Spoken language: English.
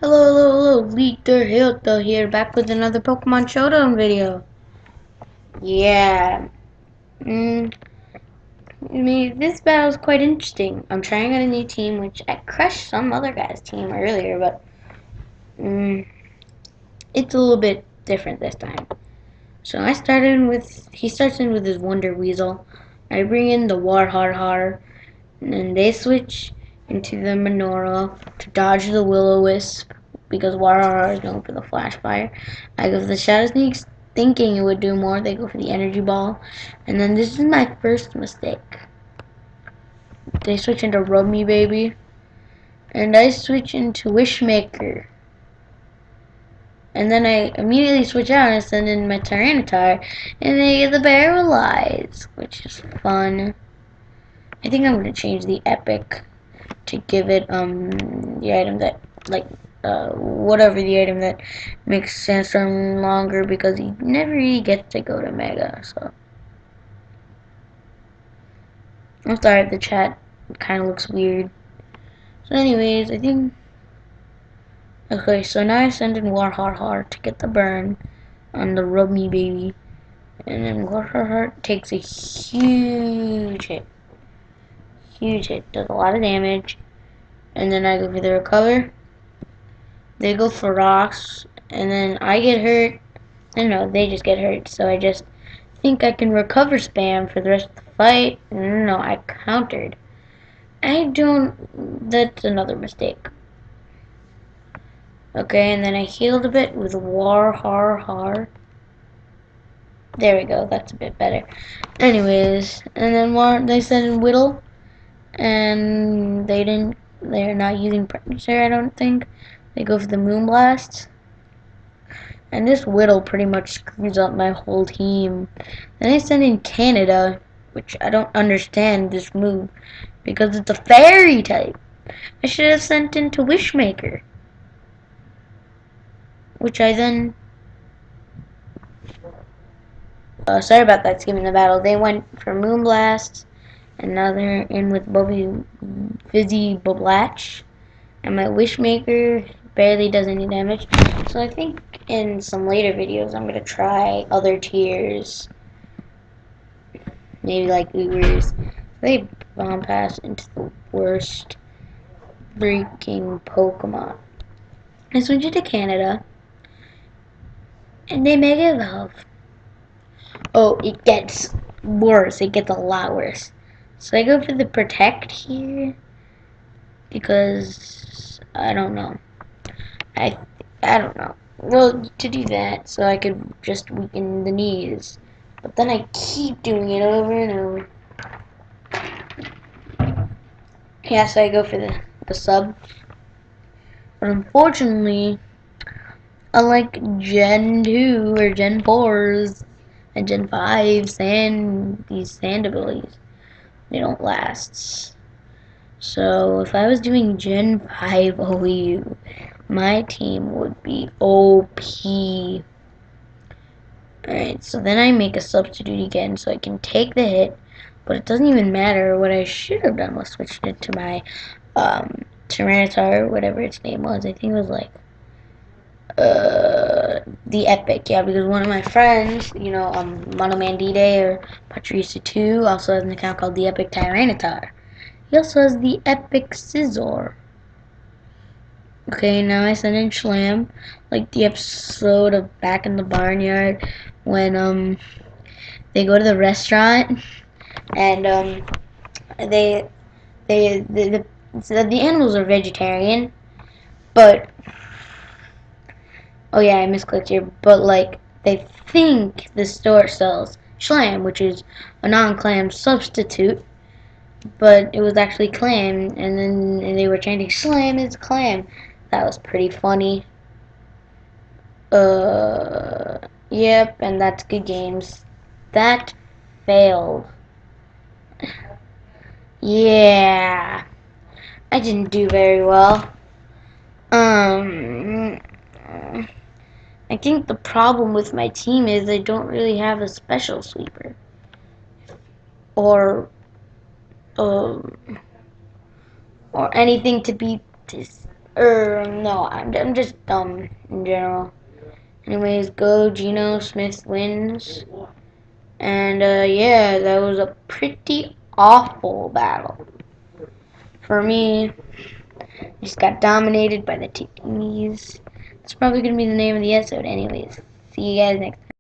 Hello, Leader Hilda here, back with another Pokemon Showdown video. Yeah, mm, this battle is quite interesting. I'm trying out a new team, which I crushed some other guy's team earlier, but it's a little bit different this time. So he starts in with his Wonder Weasel. I bring in the Warhorhor, and then they switch into the Minora to dodge the Will-O-Wisp because Warhorhor is known for the Flash Fire. I go for the Shadow Sneaks thinking it would do more. They go for the Energy Ball. And then this is my first mistake. They switch into Rub Me Baby. And I switch into Wishmaker. And then I immediately switch out and send in my Tyranitar. And they get the Paralyze, which is fun. I think I'm going to change the Epic to give it the item that whatever the item that makes Sandstorm longer because he never really gets to go to Mega. So I'm sorry if the chat kind of looks weird. So anyways, I think okay. So now I send in Warhorhor to get the burn on the Rub Me Baby, and then Warhorhor takes a huge hit, does a lot of damage, and then I go for the recover. They go for rocks, and then I get hurt. I know, they just get hurt, so I just think I can recover spam for the rest of the fight. No, I countered. That's another mistake. Okay, and then I healed a bit with Warhorhor. There we go, that's a bit better. Anyways, and then they sent in Whittle, and they're not using Predator, I don't think. They go for the Moonblast. And this Whittle pretty much screws up my whole team. Then I send in Canada, which I don't understand this move, because it's a fairy type. I should have sent into Wishmaker. Which I then... sorry about that, skipping the battle. They went for Moonblast, and now they're in with Fizzy Boblatch. And my Wishmaker barely does any damage. So I think in some later videos I'm going to try other tiers. Maybe like Ubers. They bomb pass into the worst freaking Pokemon. I switch it to Canada. And they Mega Evolve. Oh, it gets worse. It gets a lot worse. So I go for the Protect here. Because I don't know. I don't know. Well, to do that, so I could just weaken the knees. But then I keep doing it over and over. Yeah, so I go for the sub. But unfortunately, unlike Gen 2 or Gen 4s and Gen 5s and these sand abilities, they don't last. So if I was doing Gen 5 OU, my team would be OP. Alright, so then I make a substitute again so I can take the hit, but it doesn't even matter. What I should have done was switch it to my Tyranitar, whatever its name was. I think it was like the Epic, yeah, because one of my friends, Monomandide or Patricia2 also has an account called the Epic Tyranitar. He also has the Epic Scizor. Okay, now I send in Schlam, like the episode of Back in the Barnyard when they go to the restaurant and the animals are vegetarian, but oh yeah, I misclicked here, but like they think the store sells Schlam, which is a non-clam substitute, but it was actually clam, and then they were chanting Schlam is clam. That was pretty funny. Yep, and that's good games. That failed. Yeah, I didn't do very well. I think the problem with my team is I don't really have a special sweeper. Or anything to beat this No, I'm just dumb in general. Anyways, go Geno Smith wins. And yeah, that was a pretty awful battle. For me, just got dominated by the Titties. That's probably going to be the name of the episode anyways. See you guys next time.